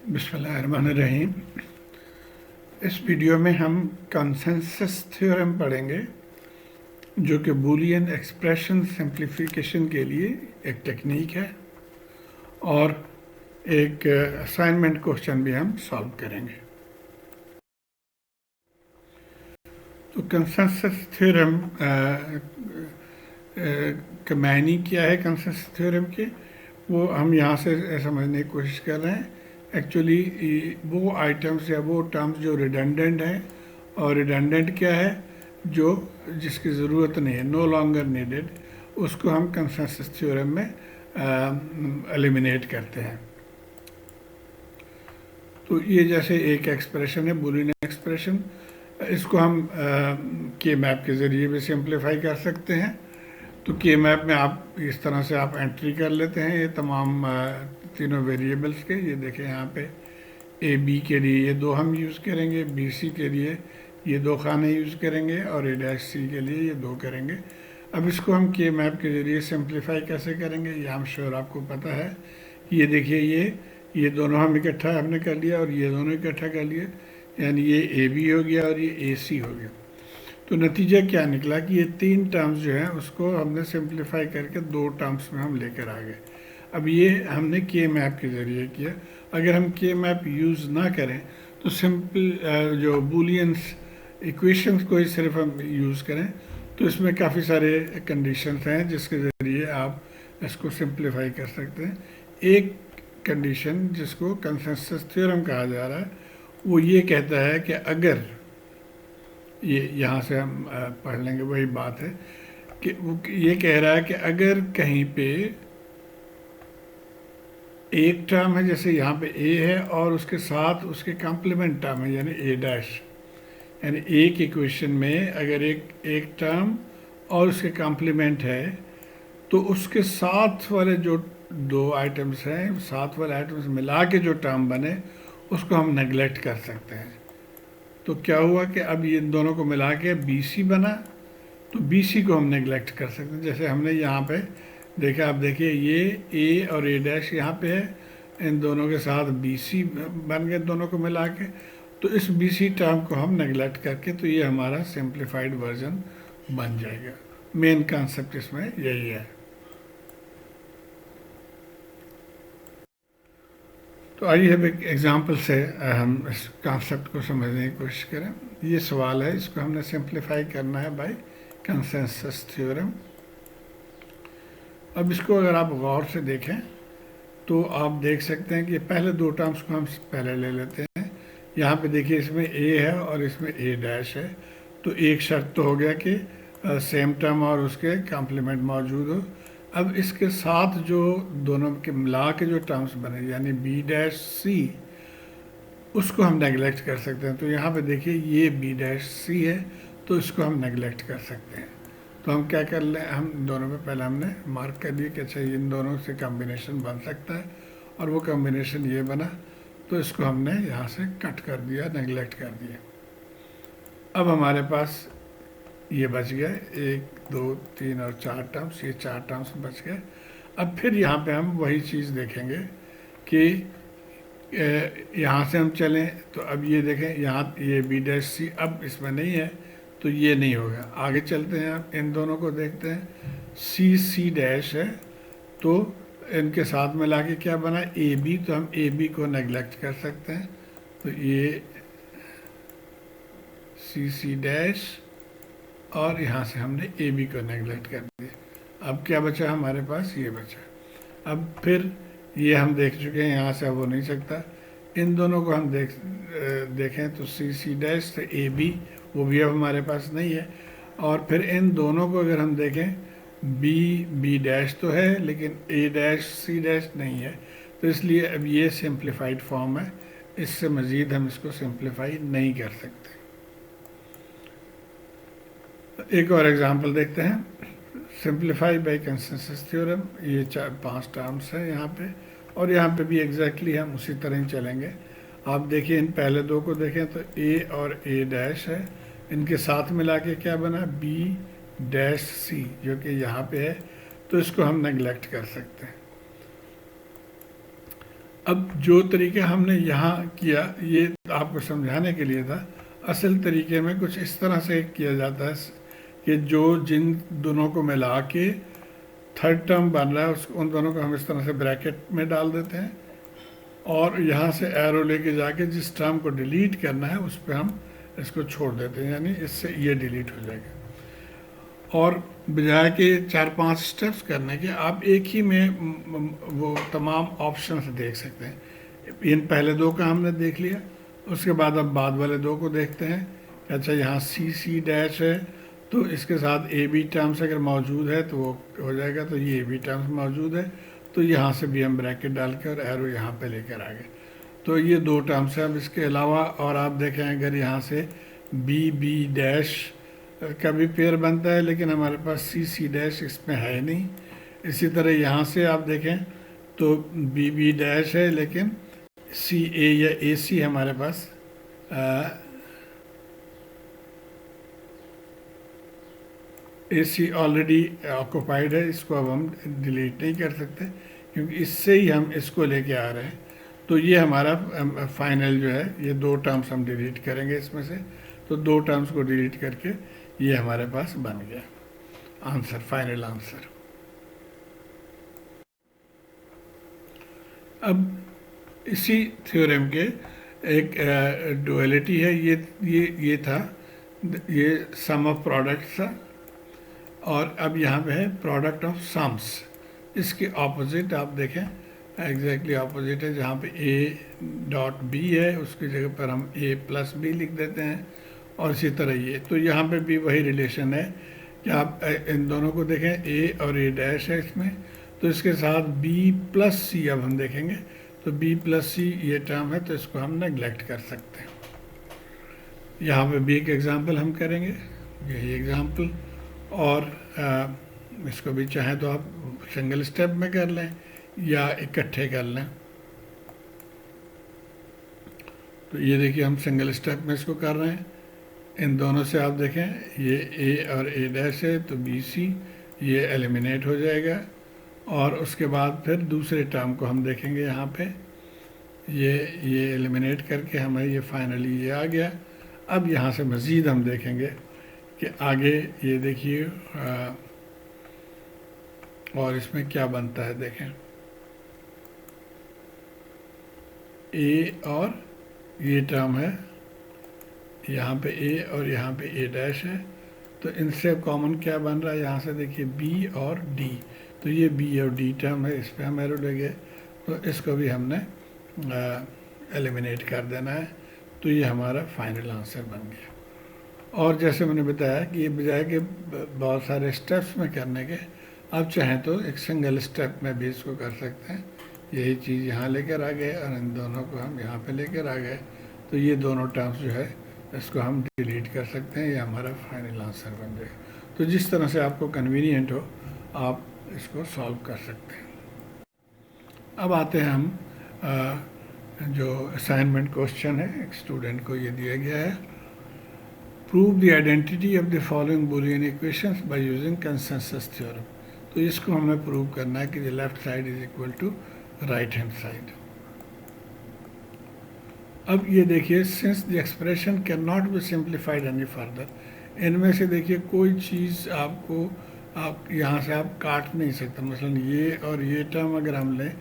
बिस्मिल्लाहिर्रहमानिर्रहीम। इस वीडियो में हम कंसेंसस थ्योरम पढ़ेंगे, जो कि बूलियन एक्सप्रेशन सिंप्लीफिकेशन के लिए एक टेक्निक है, और एक असाइनमेंट क्वेश्चन भी हम सॉल्व करेंगे। तो कंसेंसस थ्योरम का मायने क्या है? कंसेंसस थ्योरम के वो हम यहाँ से समझने की कोशिश कर रहे हैं। एक्चुअली वो आइटम्स या वो टर्म्स जो रिडंडेंट हैं, और रिडंडेंट क्या है? जो जिसकी ज़रूरत नहीं है, नो लॉन्गर नीडेड, उसको हम कंसेंसस थ्योरम में एलिमिनेट करते हैं। तो ये जैसे एक एक्सप्रेशन है, बूलियन एक्सप्रेशन, इसको हम के मैप के ज़रिए भी सिंप्लीफाई कर सकते हैं। तो के मैप में आप इस तरह से आप एंट्री कर लेते हैं ये तमाम तीनों वेरिएबल्स के। ये देखें यहाँ पे ए बी के लिए ये दो हम यूज़ करेंगे, बी सी के लिए ये दो खाने यूज़ करेंगे, और ए डैश सी के लिए ये दो करेंगे। अब इसको हम के मैप के ज़रिए सिंप्लीफाई कैसे करेंगे, ये हम श्योर आपको पता है। ये देखिए ये दोनों हम इकट्ठा हमने कर लिया, और ये दोनों इकट्ठा कर लिए, यानी ये ए बी हो गया और ये ए सी हो गया। तो नतीजा क्या निकला कि ये तीन टर्म्स जो हैं उसको हमने सिंप्लीफाई करके दो टर्म्स में हम लेकर आ गए। अब ये हमने के मैप के ज़रिए किया। अगर हम के मैप यूज़ ना करें तो सिंपल जो बूलियंस इक्वेशंस को ही सिर्फ हम यूज़ करें, तो इसमें काफ़ी सारे कंडीशंस हैं जिसके ज़रिए आप इसको सिंप्लीफाई कर सकते हैं। एक कंडीशन जिसको कंसेंसस थ्योरम कहा जा रहा है, वो ये कहता है कि अगर ये यहाँ से हम पढ़ लेंगे, वही बात है कि वो ये कह रहा है कि अगर कहीं पे एक टर्म है, जैसे यहाँ पे ए है और उसके साथ उसके कॉम्प्लीमेंट टर्म है यानी ए डैश, यानी एक इक्वेशन में अगर एक टर्म और उसके कॉम्प्लीमेंट है, तो उसके साथ वाले जो दो आइटम्स हैं, साथ वाले आइटम्स मिला के जो टर्म बने उसको हम नेगलेक्ट कर सकते हैं। तो क्या हुआ कि अब ये दोनों को मिला के बी सी बना, तो बी सी को हम नेगलेक्ट कर सकते हैं। जैसे हमने यहाँ पे देखा, आप देखिए ये ए और ए डैश यहाँ पे है, इन दोनों के साथ बी सी बन गए दोनों को मिला के। तो इस बी सी टर्म को हम नेगलेक्ट करके, तो ये हमारा सिंप्लीफाइड वर्जन बन जाएगा। मेन कॉन्सेप्ट इसमें यही है। तो आइए अब एक एग्जांपल से हम इस कॉन्सेप्ट को समझने की कोशिश करें। ये सवाल है, इसको हमने सिंप्लीफाई करना है बाय कंसेंसस थ्योरम। अब इसको अगर आप गौर से देखें तो आप देख सकते हैं कि पहले दो टर्म्स को हम पहले ले लेते हैं। यहाँ पे देखिए इसमें ए है और इसमें ए डैश है। तो एक शर्त तो हो गया कि सेम टर्म और उसके कॉम्प्लीमेंट मौजूद हो। अब इसके साथ जो दोनों के मिला के जो टर्म्स बने यानी बी डैश सी, उसको हम नेगलेक्ट कर सकते हैं। तो यहाँ पे देखिए ये बी डैश सी है, तो इसको हम नेगलेक्ट कर सकते हैं। तो हम क्या कर लें, हम दोनों में पहले हमने मार्क कर दिया कि अच्छा इन दोनों से कॉम्बिनेशन बन सकता है, और वो कॉम्बिनेशन ये बना, तो इसको हमने यहाँ से कट कर दिया, नेगलेक्ट कर दिया। अब हमारे पास ये बच गए 1 2 3 और 4 टर्म्स, ये 4 टर्म्स बच गए। अब फिर यहाँ पे हम वही चीज़ देखेंगे कि यहाँ से हम चलें, तो अब ये देखें यहाँ ये बी डैश सी अब इसमें नहीं है, तो ये नहीं होगा। आगे चलते हैं, आप इन दोनों को देखते हैं, सी सी डैश है, तो इनके साथ मिला के क्या बना ए बी, तो हम ए बी को नेगलेक्ट कर सकते हैं। तो ये सी सी डैश, और यहाँ से हमने ए बी को नेगलेक्ट कर दिया। अब क्या बचा हमारे पास, ये बचा। अब फिर ये हम देख चुके हैं, यहाँ से अब हो नहीं सकता। इन दोनों को हम देखें तो सी सी डैश से ए बी, वो भी अब हमारे पास नहीं है। और फिर इन दोनों को अगर हम देखें, बी बी डैश तो है लेकिन ए डैश सी डैश नहीं है, तो इसलिए अब ये सिंप्लीफाइड फॉर्म है, इससे मज़ीद हम इसको सिंप्लीफाई नहीं कर सकते। एक और एग्जांपल देखते हैं, सिंप्लीफाई बाय कंसेंसस थ्योरम। ये 5 टर्म्स हैं यहाँ पे, और यहाँ पे भी एग्जैक्टली हम उसी तरह ही चलेंगे। आप देखिए इन पहले दो को देखें तो ए और ए डैश है, इनके साथ मिला के क्या बना बी डैश सी, जो कि यहाँ पे है, तो इसको हम नेगलेक्ट कर सकते हैं। अब जो तरीका हमने यहाँ किया ये आपको समझाने के लिए था। असल तरीके में कुछ इस तरह से किया जाता है कि जो जिन दोनों को मिला के थर्ड टर्म बन रहा है उन दोनों को हम इस तरह से ब्रैकेट में डाल देते हैं और यहाँ से एरो लेके जाके जिस टर्म को डिलीट करना है उस पर हम इसको छोड़ देते हैं, यानी इससे ये डिलीट हो जाएगा। और बजाय के 4-5 स्टेप्स करने के आप एक ही में वो तमाम ऑप्शंस देख सकते हैं। इन पहले दो का हमने देख लिया, उसके बाद अब बाद वाले दो को देखते हैं। अच्छा, यहाँ सी डैश है तो इसके साथ ए बी टर्म्स अगर मौजूद है तो वो हो जाएगा, तो ये ए बी टर्म्स मौजूद है तो यहाँ से भी हम ब्रैकेट डाल के और एरो यहाँ पे लेकर आ गए। तो ये दो टर्म्स हैं। अब इसके अलावा और आप देखें अगर यहाँ से बी डैश का भी पेयर बनता है लेकिन हमारे पास सी डैश इसमें है नहीं। इसी तरह यहाँ से आप देखें तो बी डैश है लेकिन सी ए या ए सी हमारे पास ए सी ऑलरेडी ऑक्यूपाइड है, इसको अब हम डिलीट नहीं कर सकते क्योंकि इससे ही हम इसको लेके आ रहे हैं। तो ये हमारा फाइनल जो है, ये दो टर्म्स हम डिलीट करेंगे इसमें से, तो दो टर्म्स को डिलीट करके ये हमारे पास बन गया आंसर, फाइनल आंसर। अब इसी थ्योरम के एक डुअलिटी है, ये था, ये सम ऑफ प्रोडक्ट्स था और अब यहाँ पे है प्रोडक्ट ऑफ सम्स। इसके ऑपोजिट आप देखें एग्जैक्टली ऑपोजिट है, जहाँ पे ए डॉट बी है उसकी जगह पर हम ए प्लस बी लिख देते हैं और इसी तरह ये, तो यहाँ पे भी वही रिलेशन है कि आप इन दोनों को देखें, ए और ए डैश है इसमें, तो इसके साथ बी प्लस सी अब हम देखेंगे तो बी प्लस सी ये टर्म है तो इसको हम नेग्लेक्ट कर सकते हैं। यहाँ पे भी एक एग्जांपल हम करेंगे, यही एग्जांपल, और इसको भी चाहें तो आप सिंगल स्टेप में कर लें या इकट्ठे कर लें। तो ये देखिए हम सिंगल स्टेप में इसको कर रहे हैं। इन दोनों से आप देखें ये ए और ए डैश है तो बी सी ये एलिमिनेट हो जाएगा और उसके बाद फिर दूसरे टर्म को हम देखेंगे, यहाँ पे ये एलिमिनेट करके हमें ये फाइनली ये आ गया। अब यहाँ से मज़ीद हम देखेंगे कि आगे ये देखिए और इसमें क्या बनता है, देखें ए और ये टर्म है, यहाँ पे ए और यहाँ पे ए डैश है, तो इनसे कॉमन क्या बन रहा है, यहाँ से देखिए बी और डी, तो ये बी और डी टर्म है, इस पर हम एरो ले गए तो इसको भी हमने एलिमिनेट कर देना है, तो ये हमारा फाइनल आंसर बन गया। और जैसे मैंने बताया कि ये बजाय के बहुत सारे स्टेप्स में करने के, आप चाहें तो एक सिंगल स्टेप में भी इसको कर सकते हैं। यही चीज़ यहाँ लेकर आ गए और इन दोनों को हम यहाँ पे लेकर आ गए, तो ये दोनों टर्म्स जो है इसको हम डिलीट कर सकते हैं, ये हमारा फाइनल आंसर बन जाएगा। तो जिस तरह से आपको कन्वीनियंट हो आप इसको सॉल्व कर सकते हैं। अब आते हैं हम जो असाइनमेंट क्वेश्चन है, एक स्टूडेंट को ये दिया गया है, prove the identity of the following Boolean equations by using consensus theorem. तो इसको हमें प्रूव करना है कि the left side is equal to right hand side. अब ये देखिए, since the expression can not be simplified any further, इनमें से देखिए कोई चीज़ आपको आप यहाँ से आप काट नहीं सकते। मसलन ये और ये टर्म अगर हम लें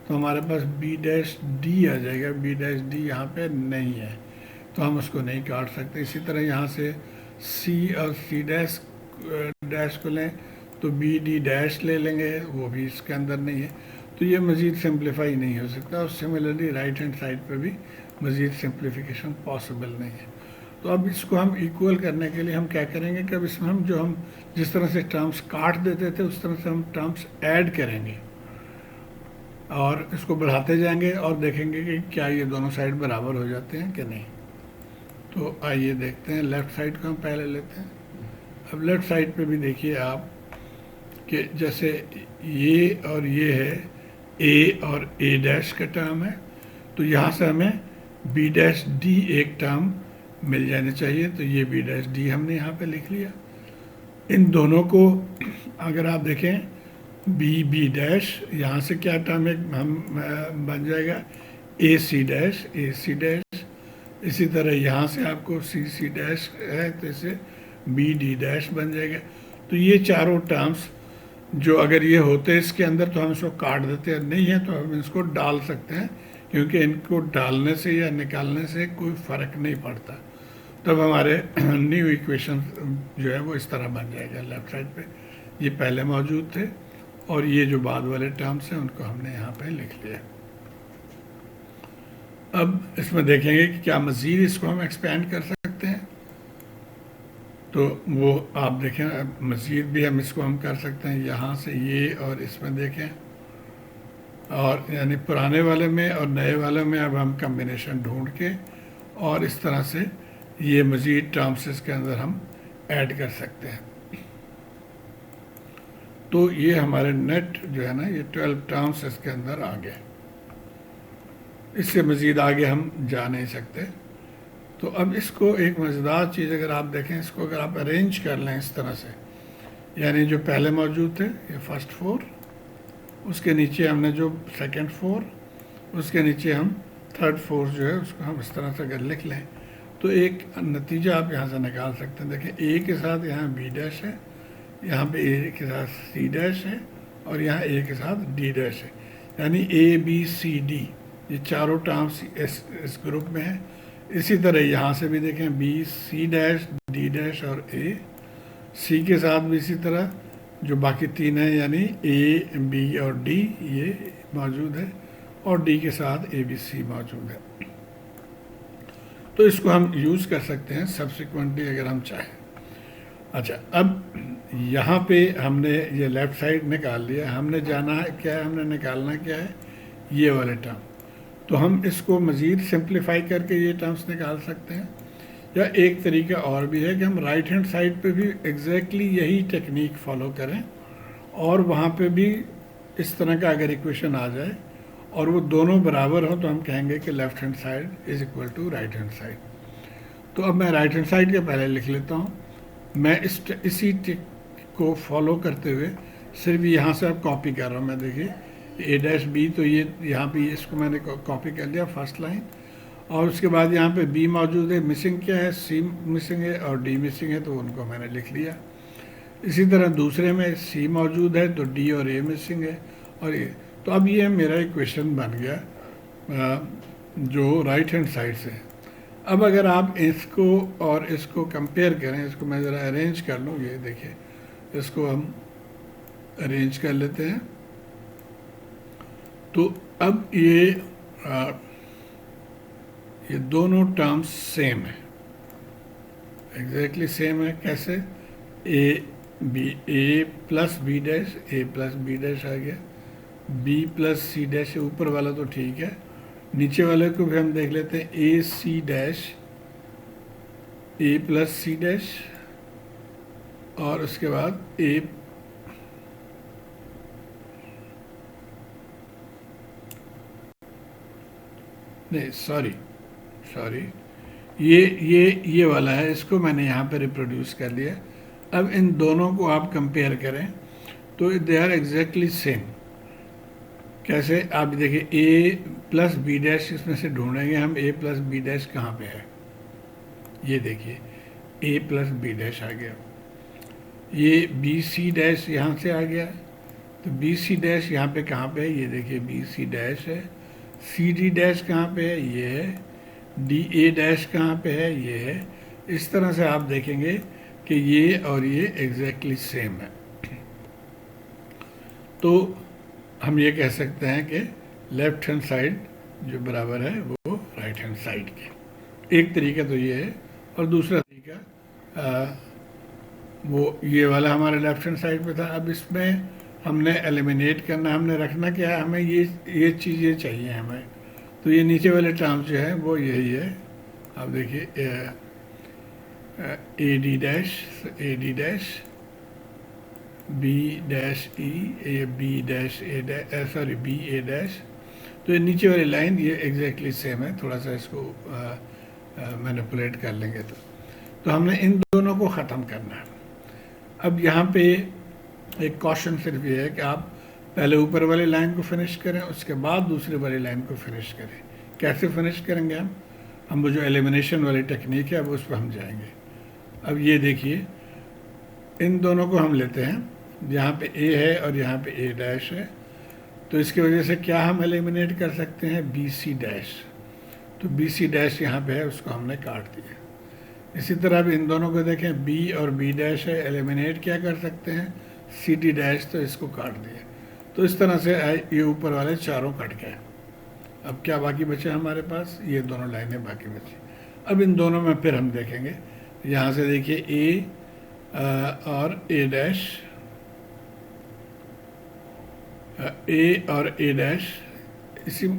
तो हमारे पास बी डैश डी आ जाएगा, बी डैश डी यहाँ पे नहीं है तो हम उसको नहीं काट सकते। इसी तरह यहाँ से सी और सी डैश डैश को लें तो बी डी डैश ले लेंगे, वो भी इसके अंदर नहीं है, तो ये मज़ीद सिंप्लीफाई नहीं हो सकता। और सिमिलरली राइट हैंड साइड पे भी मज़ीद सिंप्लीफिकेशन पॉसिबल नहीं है। तो अब इसको हम इक्वल करने के लिए हम क्या करेंगे कि अब इसमें हम जिस तरह से टर्म्स काट देते थे उस तरह से हम टर्म्स ऐड करेंगे और इसको बढ़ाते जाएंगे और देखेंगे कि क्या ये दोनों साइड बराबर हो जाते हैं कि नहीं। तो आइए देखते हैं, लेफ़्ट साइड को हम पहले लेते हैं। अब लेफ़्ट साइड पे भी देखिए आप कि जैसे ये और ये है, ए और ए डैश का टर्म है, तो यहाँ से हमें बी डैश डी एक टर्म मिल जाने चाहिए, तो ये बी डैश डी हमने यहाँ पे लिख लिया। इन दोनों को अगर आप देखें बी डैश, यहाँ से क्या टर्म एक हम बन जाएगा ए सी डैश। इसी तरह यहाँ से आपको सी डैश है तो इसे बी डी डैश बन जाएगा। तो ये चारों टर्म्स जो अगर ये होते इसके अंदर तो हम इसको काट देते हैं, नहीं है तो हम इसको डाल सकते हैं, क्योंकि इनको डालने से या निकालने से कोई फ़र्क नहीं पड़ता। तब हमारे न्यू इक्वेशन जो है वो इस तरह बन जाएगा। लेफ्ट साइड पे ये पहले मौजूद थे और ये जो बाद वाले टर्म्स हैं उनको हमने यहाँ पे लिख लिया। अब इसमें देखेंगे कि क्या मज़ीद इसको हम एक्सपेंड कर सकते हैं। तो वो आप देखें, मज़ीद भी हम इसको हम कर सकते हैं यहाँ से ये, और इसमें देखें, और यानी पुराने वाले में और नए वाले में अब हम कम्बिनेशन ढूंढ के और इस तरह से ये मज़ीद टर्म्स इसके अंदर हम ऐड कर सकते हैं। तो ये हमारे नेट जो है ना, ये 12 टर्म्स इसके अंदर आ गए। इससे मज़ीद आगे हम जा नहीं सकते। तो अब इसको एक मज़ेदार चीज़ अगर आप देखें, इसको अगर आप अरेंज कर लें इस तरह से, यानी जो पहले मौजूद थे ये फर्स्ट 4, उसके नीचे हमने जो सेकंड 4, उसके नीचे हम थर्ड 4 जो है उसको हम इस तरह से अगर लिख लें तो एक नतीजा आप यहाँ से निकाल सकते हैं। देखिए ए के साथ यहाँ बी डैश है, यहाँ पे ए के साथ सी डैश है और यहाँ ए के साथ डी डैश है, यानी ए बी सी डी ये चारों टर्म्स इस ग्रुप में है। इसी तरह यहाँ से भी देखें B C dash D dash और ए, सी के साथ भी इसी तरह जो बाकी तीन हैं यानी ए बी और डी ये मौजूद है, और डी के साथ ए बी सी मौजूद है। तो इसको हम यूज़ कर सकते हैं सब्सिक्वेंटली अगर हम चाहें। अच्छा, अब यहाँ पे हमने ये लेफ़्ट साइड निकाल लिया, हमने जाना है क्या है, हमने निकालना क्या है, ये वाले टर्म। तो हम इसको मज़ीद सिंप्लीफाई करके ये टर्म्स निकाल सकते हैं, या एक तरीका और भी है कि हम राइट हैंड साइड पे भी एग्जैक्टली यही टेक्निक फॉलो करें और वहाँ पे भी इस तरह का अगर इक्वेशन आ जाए और वो दोनों बराबर हो तो हम कहेंगे कि left hand side is equal to right hand side. तो अब मैं राइट हैंड साइड के पहले लिख लेता हूँ। मैं इसी टिक को फॉलो करते हुए सिर्फ यहाँ से अब कॉपी कर रहा हूँ। मैं देखिए ए डैश बी, तो ये यहाँ पे इसको मैंने कॉपी कर लिया फर्स्ट लाइन, और उसके बाद यहाँ पे बी मौजूद है, मिसिंग क्या है, सी मिसिंग है और डी मिसिंग है, तो उनको मैंने लिख लिया। इसी तरह दूसरे में सी मौजूद है तो डी और ए मिसिंग है, और ये तो अब ये मेरा इक्वेशन बन गया जो राइट हैंड साइड से। अब अगर आप इसको और इसको कंपेयर करें, इसको मैं ज़रा अरेंज कर लूँ, ये देखिए इसको हम अरेंज कर लेते हैं। तो अब ये दोनों टर्म्स सेम है, एग्जैक्टली सेम है। कैसे, ए प्लस बी डैश, ए प्लस बी डैश आ गया, बी प्लस सी डैश, ऊपर वाला तो ठीक है, नीचे वाले को भी हम देख लेते हैं, ए सी डैश, ए प्लस सी डैश, और उसके बाद ए नहीं सॉरी ये वाला है, इसको मैंने यहाँ पे रिप्रोड्यूस कर लिया। अब इन दोनों को आप कंपेयर करें तो दे आर एग्जैक्टली सेम। कैसे, आप देखिए ए प्लस बी डैश इसमें से ढूंढेंगे हम, ए प्लस बी डैश कहाँ पे है, ये देखिए ए प्लस बी डैश आ गया। ये बी सी डैश यहाँ से आ गया, तो बी सी डैश यहाँ पे कहाँ पे है, ये देखिए बी सी डैश है। सी डी डैश कहाँ पे है, ये है। डी ए डैश कहाँ पे है, ये है। इस तरह से आप देखेंगे कि ये और ये एग्जैक्टली सेम है। तो हम ये कह सकते हैं कि लेफ्ट हैंड साइड जो बराबर है वो राइट हैंड साइड के। एक तरीका तो ये है, और दूसरा तरीका वो ये वाला हमारे लेफ्ट हैंड साइड पे था। अब इसमें हमने एलिमिनेट करना, हमने रखना क्या है, हमें ये चीज़ें चाहिए हमें। तो ये नीचे वाले टर्म्स जो है वो यही है। आप देखिए A D dash B dash E, B dash A dash, sorry B A dash. तो ये नीचे वाली लाइन ये एग्जैक्टली सेम है, थोड़ा सा इसको मैनिपुलेट कर लेंगे तो हमने इन दोनों को ख़त्म करना है। अब यहाँ पे एक क्वेश्चन सिर्फ ये है कि आप पहले ऊपर वाली लाइन को फिनिश करें, उसके बाद दूसरी वाली लाइन को फिनिश करें। कैसे फिनिश करेंगे हम वो जो एलिमिनेशन वाली टेक्निक है अब उस पर हम जाएंगे। अब ये देखिए, इन दोनों को हम लेते हैं, यहाँ पे ए है और यहाँ पे ए डैश है, तो इसकी वजह से क्या हम एलिमिनेट कर सकते हैं, बी सी डैश। तो बी सी डैश यहाँ पे है, उसको हमने काट दिया। इसी तरह अब इन दोनों को देखें, बी और बी डैश है, एलिमिनेट क्या कर सकते हैं, सी डी डैश, तो इसको काट दिया। तो इस तरह से ये ऊपर वाले चारों कट गए। अब क्या बाकी बचे हमारे पास, ये दोनों लाइनें बाकी बची। अब इन दोनों में फिर हम देखेंगे, यहाँ से देखिए ए और ए डैश, ए और ए डैश,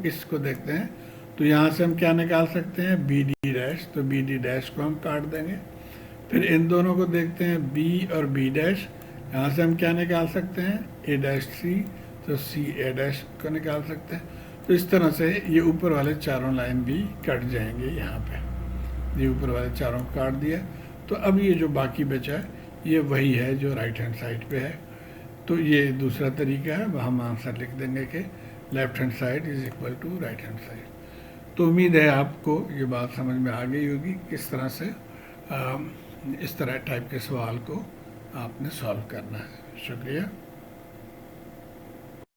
इसको देखते हैं। तो यहाँ से हम क्या निकाल सकते हैं, बी डी डैश, तो बी डी डैश को हम काट देंगे। फिर इन दोनों को देखते हैं, बी और बी डैश, यहाँ से हम क्या निकाल सकते हैं, ए डैश सी, तो सी ए डैश को निकाल सकते हैं। तो इस तरह से ये ऊपर वाले चारों लाइन भी कट जाएंगे। यहाँ पे ये ऊपर वाले चारों को काट दिया। तो अब ये जो बाकी बचा है ये वही है जो राइट हैंड साइड पे है। तो ये दूसरा तरीका है, हम आंसर लिख देंगे कि left hand side is equal to right hand side. तो उम्मीद है आपको ये बात समझ में आ गई होगी, किस तरह से इस तरह टाइप के सवाल को आपने सॉल्व करना है। शुक्रिया।